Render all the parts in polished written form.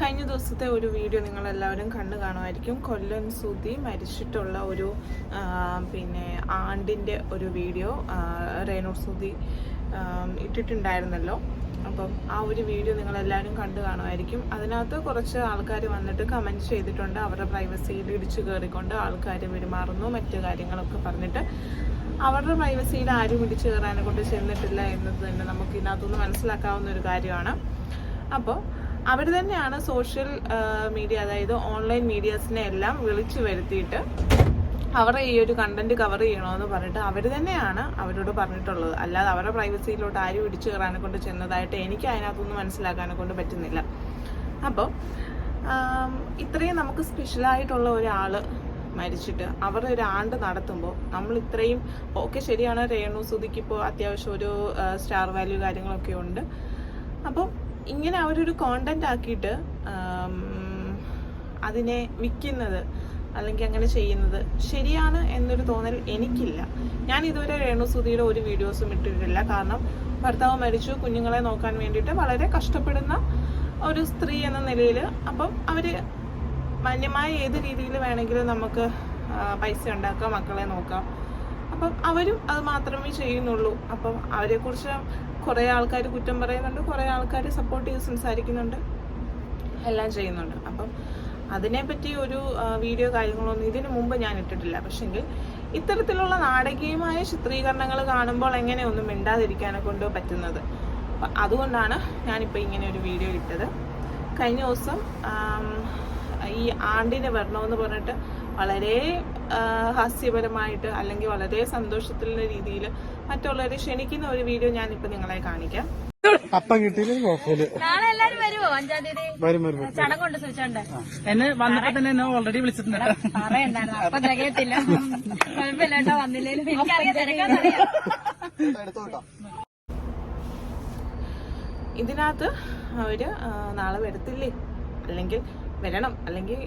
കഴിഞ്ഞ ദിവസത്തെ ഒരു വീഡിയോ നിങ്ങളെല്ലാവരും കണ്ടു കാണുമായിരിക്കും. കൊല്ലൻ സുധി മരിച്ചിട്ടുള്ള ഒരു പിന്നെ ആണ്ടിൻ്റെ ഒരു വീഡിയോ രേണു സുധി ഇട്ടിട്ടുണ്ടായിരുന്നല്ലോ. അപ്പം ആ ഒരു വീഡിയോ നിങ്ങളെല്ലാവരും കണ്ടു കാണുമായിരിക്കും. അതിനകത്ത് കുറച്ച് ആൾക്കാർ വന്നിട്ട് കമൻറ്റ് ചെയ്തിട്ടുണ്ട്. അവരുടെ പ്രൈവസിയിൽ ഇടിച്ചു കയറിക്കൊണ്ട് ആൾക്കാർ പെരുമാറുന്നു, മറ്റു കാര്യങ്ങളൊക്കെ പറഞ്ഞിട്ട് അവരുടെ പ്രൈവസിയിൽ ആരും ഇടിച്ചു കയറാനെ കൊണ്ട് ചെന്നിട്ടില്ല എന്നത് തന്നെ നമുക്ക് ഇതിനകത്തുനിന്ന് മനസ്സിലാക്കാവുന്ന ഒരു കാര്യമാണ്. അപ്പോൾ അവർ തന്നെയാണ് സോഷ്യൽ മീഡിയ, അതായത് ഓൺലൈൻ മീഡിയാസിനെ എല്ലാം വിളിച്ചു വരുത്തിയിട്ട് അവരുടെ ഈ ഒരു കണ്ടന്റ് കവർ ചെയ്യണമെന്ന് പറഞ്ഞിട്ട് അവർ തന്നെയാണ് അവരോട് പറഞ്ഞിട്ടുള്ളത്. അല്ലാതെ അവരുടെ പ്രൈവസിയിലോട്ട് ആരും ഇടിച്ചു കയറാനെ കൊണ്ട് ചെന്നതായിട്ട് എനിക്ക് അതിനകത്തൊന്നും മനസ്സിലാക്കാനെ കൊണ്ട് പറ്റുന്നില്ല. അപ്പോൾ ഇത്രയും നമുക്ക് സ്പെഷ്യലായിട്ടുള്ള ഒരാൾ മരിച്ചിട്ട് അവരുടെ ഒരു ആണ്ട് നടത്തുമ്പോൾ നമ്മൾ ഇത്രയും ഓക്കെ, ശരിയാണ്, രേണു സുധിക്ക് ഇപ്പോൾ അത്യാവശ്യം ഒരു സ്റ്റാർ വാല്യൂ കാര്യങ്ങളൊക്കെ ഉണ്ട്. അപ്പം ഇങ്ങനെ അവരൊരു കോണ്ടന്റ് ആക്കിയിട്ട് അതിനെ വിൽക്കുന്നത് അല്ലെങ്കിൽ അങ്ങനെ ചെയ്യുന്നത് ശരിയാണ് എന്നൊരു തോന്നൽ എനിക്കില്ല. ഞാൻ ഇതുവരെ രേണു സുധിയുടെ ഒരു വീഡിയോസും ഇട്ടിട്ടില്ല. കാരണം ഭർത്താവ് മരിച്ചു, കുഞ്ഞുങ്ങളെ നോക്കാൻ വേണ്ടിയിട്ട് വളരെ കഷ്ടപ്പെടുന്ന ഒരു സ്ത്രീ എന്ന നിലയിൽ അപ്പം അവർ മാന്യമായ ഏത് രീതിയിൽ വേണമെങ്കിലും നമുക്ക് പൈസ ഉണ്ടാക്കാം, മക്കളെ നോക്കാം. അപ്പം അവരും അത് മാത്രമേ ചെയ്യുന്നുള്ളൂ. അപ്പം അവരെക്കുറിച്ച് കുറേ ആൾക്കാർ കുറ്റം പറയുന്നുണ്ട്, കുറേ ആൾക്കാർ സപ്പോർട്ട് ചെയ്ത് സംസാരിക്കുന്നുണ്ട്, എല്ലാം ചെയ്യുന്നുണ്ട്. അപ്പം അതിനെപ്പറ്റി ഒരു വീഡിയോ കാര്യങ്ങളൊന്നും ഇതിനു മുമ്പ് ഞാൻ ഇട്ടിട്ടില്ല. പക്ഷെങ്കിൽ ഇത്തരത്തിലുള്ള നാടകീയമായ ചിത്രീകരണങ്ങൾ കാണുമ്പോൾ എങ്ങനെയൊന്നും മിണ്ടാതിരിക്കാനെ കൊണ്ട് പറ്റുന്നത്. അപ്പം അതുകൊണ്ടാണ് ഞാനിപ്പോൾ ഇങ്ങനെ ഒരു വീഡിയോ ഇട്ടത്. കഴിഞ്ഞ ദിവസം ഈ ആണ്ടിന് വരണമെന്ന് പറഞ്ഞിട്ട് വളരെ ഹാസ്യപരമായിട്ട് അല്ലെങ്കിൽ വളരെ സന്തോഷത്തിലുള്ള രീതിയിൽ മറ്റുള്ളവരെ ക്ഷണിക്കുന്ന ഒരു വീഡിയോ ഞാനിപ്പോൾ നിങ്ങളെ കാണിക്കാം. അപ്പം കിട്ടിയില്ലെങ്കിൽ കുഴപ്പമില്ല. നാളെ എല്ലാരും വരുമോ? 5-ാം തീയതി ചടങ്ങുണ്ട് സൂചിച്ചുണ്ട്. എന്നെ വന്നപ്പോ തന്നെ എന്നെ ഓൾറെഡി വിളിച്ചിട്ടുണ്ട്. പറയണ്ടായിരുന്നു, അപ്പൊ തികയത്തില്ല. കുഴപ്പമില്ല കേട്ടോ, വന്നില്ലേലും എനിക്കറിയാം, തിരക്കാന്നറിയാം. ഇതിനകത്ത് അവര് നാളെ വരത്തില്ലേ, അല്ലെങ്കിൽ വരണം, അല്ലെങ്കിൽ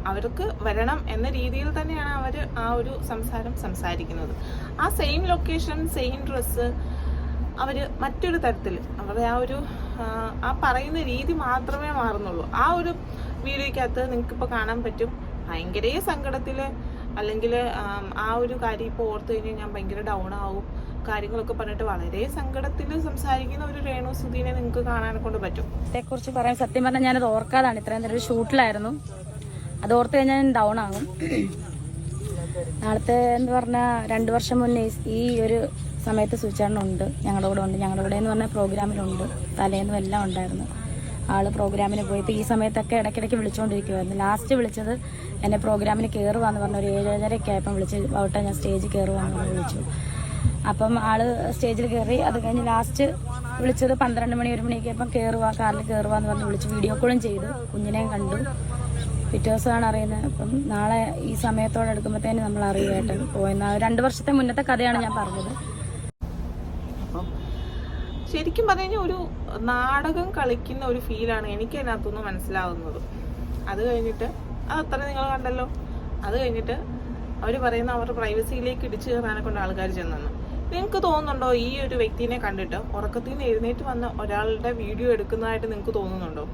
അവർക്ക് വരണം എന്ന രീതിയിൽ തന്നെയാണ് അവർ ആ ഒരു സംസാരിക്കുന്നത്. ആ സെയിം ലൊക്കേഷൻ, സെയിം ഡ്രസ്സ് അവർ മറ്റൊരു തരത്തിൽ അവരുടെ ആ പറയുന്ന രീതി മാത്രമേ മാറുന്നുള്ളൂ. ആ ഒരു വീഡിയോയ്ക്കകത്ത് നിങ്ങൾക്കിപ്പോൾ കാണാൻ പറ്റും ഭയങ്കര സങ്കടത്തിൽ, അല്ലെങ്കിൽ ആ ഒരു കാര്യം ഇപ്പോൾ ഓർത്ത് കഴിഞ്ഞാൽ ഞാൻ ഭയങ്കര ഡൗൺ ആവും കാര്യങ്ങളൊക്കെ പറഞ്ഞിട്ട് വളരെ സങ്കടത്തിൽ സംസാരിക്കുന്ന ഒരു രേണു സുധീനെ നിങ്ങൾക്ക് കാണാനെ കൊണ്ട് പറ്റും. അതേക്കുറിച്ച് പറയാൻ സത്യം പറഞ്ഞാൽ ഞാനത് ഓർക്കാതാണ്. ഇത്രയും നേരം ഒരു ഷൂട്ടിലായിരുന്നു, അത് ഓർത്ത് കഴിഞ്ഞാൽ ഞാൻ ഡൗൺ ആകും. നാളത്തെ എന്ന് പറഞ്ഞാൽ 2 വർഷം മുന്നേ ഈ ഒരു സമയത്ത് സൂചിച്ചാണ്ടുണ്ട്, ഞങ്ങളുടെ കൂടെ ഉണ്ട്. ഞങ്ങളുടെ കൂടെ എന്ന് പറഞ്ഞാൽ പ്രോഗ്രാമിലുണ്ട്, തലേന്നും എല്ലാം ഉണ്ടായിരുന്നു. ആള് പ്രോഗ്രാമിന് പോയപ്പോൾ ഈ സമയത്തൊക്കെ ഇടയ്ക്കിടയ്ക്ക് വിളിച്ചുകൊണ്ടിരിക്കുമായിരുന്നു. ലാസ്റ്റ് വിളിച്ചത് എന്നെ പ്രോഗ്രാമിന് കയറുവാന്ന് പറഞ്ഞ ഒരു 7:30 ആയപ്പം വിളിച്ച്, ഔട്ടാ ഞാൻ സ്റ്റേജിൽ കയറുവാന്ന് പറഞ്ഞ് വിളിച്ചു. അപ്പം ആള് സ്റ്റേജിൽ കയറി. അത് കഴിഞ്ഞ് ലാസ്റ്റ് വിളിച്ചത് 12 മണി 1 മണിയൊക്കെ ആയപ്പം കാറിൽ കയറുവാന്ന് പറഞ്ഞ് വിളിച്ചു. വീഡിയോ കോളും ചെയ്തു, കുഞ്ഞിനെയും കണ്ടു. പിറ്റേ ദിവസമാണ് അറിയുന്നത്. അപ്പം നാളെ ഈ സമയത്തോടെ എടുക്കുമ്പോഴത്തേന് നമ്മൾ അറിയുമായിട്ട് പോയെന്ന 2 വർഷത്തെ മുന്നത്തെ കഥയാണ് ഞാൻ പറഞ്ഞത്. ശരിക്കും പറഞ്ഞു ഒരു നാടകം കളിക്കുന്ന ഒരു ഫീലാണ് എനിക്ക് അതിനകത്തുനിന്ന് മനസ്സിലാവുന്നത്. അത് കഴിഞ്ഞിട്ട് അതത്ര നിങ്ങൾ കണ്ടല്ലോ. അത് കഴിഞ്ഞിട്ട് അവർ പറയുന്ന അവരുടെ പ്രൈവസിയിലേക്ക് ഇടിച്ചു കയറാനെ കൊണ്ട് ആൾക്കാർ ചെന്നെന്ന്. നിങ്ങൾക്ക് തോന്നുന്നുണ്ടോ ഈ ഒരു വ്യക്തിനെ കണ്ടിട്ട് ഉറക്കത്തിൽ നിന്ന് എഴുന്നേറ്റ് വന്ന ഒരാളുടെ വീഡിയോ എടുക്കുന്നതായിട്ട് നിങ്ങൾക്ക് തോന്നുന്നുണ്ടോ?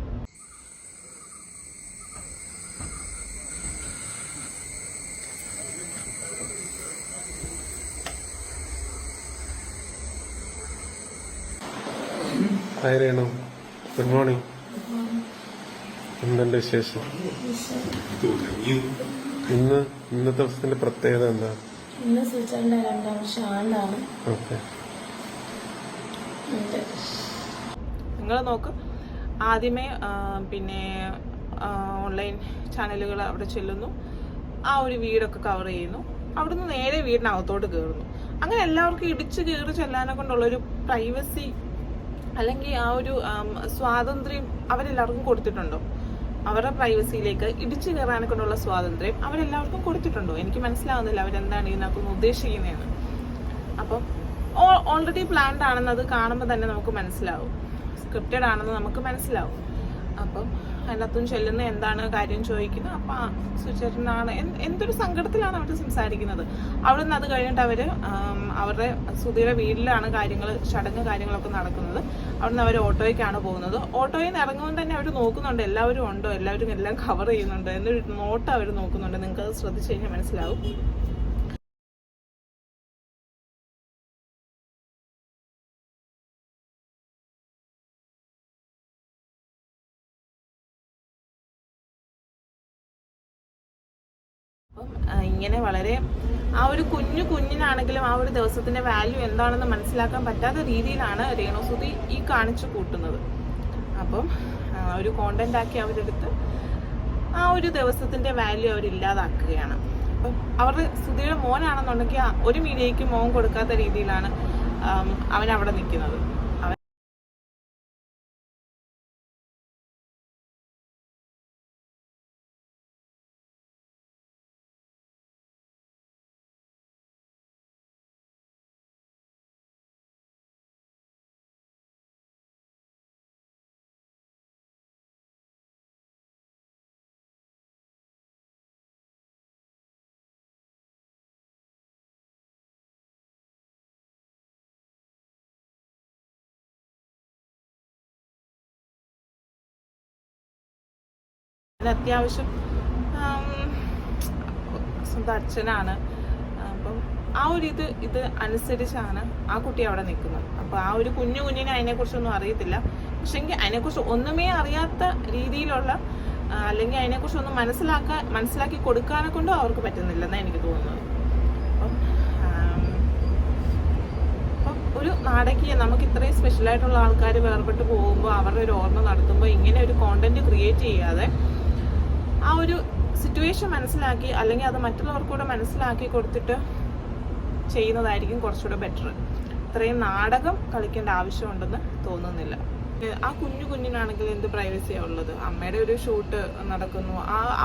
Hi Renu, good morning. എന്തുണ്ട് വിശേഷം? ഇന്നത്തെ ദിവസത്തിന്റെ പ്രത്യേകത എന്താ? ഇന്ന് സൂചിച്ചാണ്ട് 2ാം വർഷം ആണ്ടാണ്. ഓക്കെ, നിങ്ങൾ നോക്ക്, ആദ്യമേ പിന്നെ ഓൺലൈൻ ചാനലുകൾ അവിടെ ചെല്ലുന്നു, ആ ഒരു വീടൊക്കെ കവർ ചെയ്യുന്നു, അവിടുന്ന് നേരെ വീടിനകത്തോട്ട് കയറുന്നു. അങ്ങനെ എല്ലാവർക്കും ഇടിച്ചു കയറി ചെല്ലാനെ കൊണ്ടുള്ളൊരു പ്രൈവസി അല്ലെങ്കിൽ ആ ഒരു സ്വാതന്ത്ര്യം അവരെല്ലാവർക്കും കൊടുത്തിട്ടുണ്ടോ? അവരുടെ പ്രൈവസിയിലേക്ക് ഇടിച്ചു കയറാനെ കൊണ്ടുള്ള സ്വാതന്ത്ര്യം അവരെല്ലാവർക്കും കൊടുത്തിട്ടുണ്ടോ? എനിക്ക് മനസ്സിലാവുന്നില്ല അവരെന്താണ് ഇതിനകത്തൊന്ന് ഉദ്ദേശിക്കുന്നതെന്ന്. അപ്പം ഓൾറെഡി പ്ലാൻഡ് ആണെന്ന് അത് കാണുമ്പോൾ തന്നെ നമുക്ക് മനസ്സിലാവും, സ്ക്രിപ്റ്റഡ് ആണെന്ന് നമുക്ക് മനസ്സിലാവും. അപ്പം അതിനകത്തും ചെല്ലുന്ന എന്താണ് കാര്യം ചോദിക്കുന്നത്. അപ്പം സുചേട്ടനാണ് എന്തൊരു സങ്കടത്തിലാണ് അവർ സംസാരിക്കുന്നത്. അവിടെ നിന്ന് അത് കഴിഞ്ഞിട്ട് അവരുടെ സുധിയുടെ വീട്ടിലാണ് ചടങ്ങ് കാര്യങ്ങളൊക്കെ നടക്കുന്നത്. അവിടെ നിന്ന് അവർ ഓട്ടോയ്ക്കാണ് പോകുന്നത്. ഓട്ടോയിൽ നിന്ന് ഇറങ്ങുമ്പോൾ തന്നെ അവർ നോക്കുന്നുണ്ട് എല്ലാവരും ഉണ്ടോ, എല്ലാവരും എല്ലാം കവർ ചെയ്യുന്നുണ്ട് എന്നൊരു നോട്ട് അവർ നോക്കുന്നുണ്ട്. നിങ്ങൾക്ക് അത് ശ്രദ്ധിച്ചു കഴിഞ്ഞാൽ മനസ്സിലാവും. ഇങ്ങനെ വളരെ ആ ഒരു കുഞ്ഞിനാണെങ്കിലും ആ ഒരു ദിവസത്തിന്റെ വാല്യൂ എന്താണെന്ന് മനസ്സിലാക്കാൻ പറ്റാത്ത രീതിയിലാണ് രേണുസുതി ഈ കാണിച്ചു കൂട്ടുന്നത്. അപ്പം ഒരു കോണ്ടന്റ് ആക്കി അവരെടുത്ത് ആ ഒരു ദിവസത്തിന്റെ വാല്യൂ അവരില്ലാതാക്കുകയാണ്. അപ്പം അവരുടെ സുധിയുടെ മോനാണെന്നുണ്ടെങ്കിൽ ഒരു മീഡിയയ്ക്ക് മോൻ കൊടുക്കാത്ത രീതിയിലാണ് അവൻ അവിടെ നിൽക്കുന്നത്. അത്യാവശ്യം സ്വന്തം അച്ഛനാണ്. അപ്പം ആ ഒരു ഇത് അനുസരിച്ചാണ് ആ കുട്ടി അവിടെ നിൽക്കുന്നത്. അപ്പോൾ ആ ഒരു കുഞ്ഞിനെ അതിനെക്കുറിച്ചൊന്നും അറിയത്തില്ല. പക്ഷെങ്കിൽ അതിനെക്കുറിച്ച് ഒന്നുമേ അറിയാത്ത രീതിയിലുള്ള അല്ലെങ്കിൽ അതിനെക്കുറിച്ചൊന്നും മനസ്സിലാക്കി കൊടുക്കാനെ കൊണ്ടും അവർക്ക് പറ്റുന്നില്ലെന്നാണ് എനിക്ക് തോന്നുന്നത്. അപ്പം ഒരു നാടകീയം നമുക്ക് ഇത്രയും സ്പെഷ്യലായിട്ടുള്ള ആൾക്കാർ വേർപെട്ട് പോകുമ്പോൾ അവരുടെ ഒരു ഓർമ്മ നടത്തുമ്പോൾ ഇങ്ങനെ ഒരു കോണ്ടന്റ് ക്രിയേറ്റ് ചെയ്യാതെ ആ ഒരു സിറ്റുവേഷൻ മനസ്സിലാക്കി അല്ലെങ്കിൽ അത് മറ്റുള്ളവർക്കൂടെ മനസ്സിലാക്കി കൊടുത്തിട്ട് ചെയ്യുന്നതായിരിക്കും കുറച്ചുകൂടെ ബെറ്റർ. ഇത്രയും നാടകം കളിക്കേണ്ട ആവശ്യമുണ്ടെന്ന് തോന്നുന്നില്ല. ആ കുഞ്ഞിനാണെങ്കിൽ എന്ത് പ്രൈവസിയാണ് ഉള്ളത്? അമ്മയുടെ ഒരു ഷൂട്ട് നടക്കുന്നു,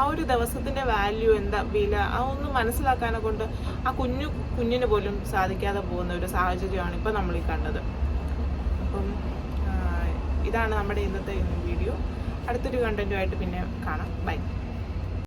ആ ഒരു ദിവസത്തിന്റെ വാല്യൂ എന്താ, വില അതൊന്നും മനസ്സിലാക്കാനെ കൊണ്ട് ആ കുഞ്ഞിന് പോലും സാധിക്കാതെ പോകുന്ന ഒരു സാഹചര്യമാണ് ഇപ്പം നമ്മൾ ഈ കണ്ടത്. അപ്പം ഇതാണ് നമ്മുടെ ഇന്നത്തെ വീഡിയോ. അടുത്തൊരു കണ്ടന്റുമായിട്ട് പിന്നെ കാണാം. ബൈ.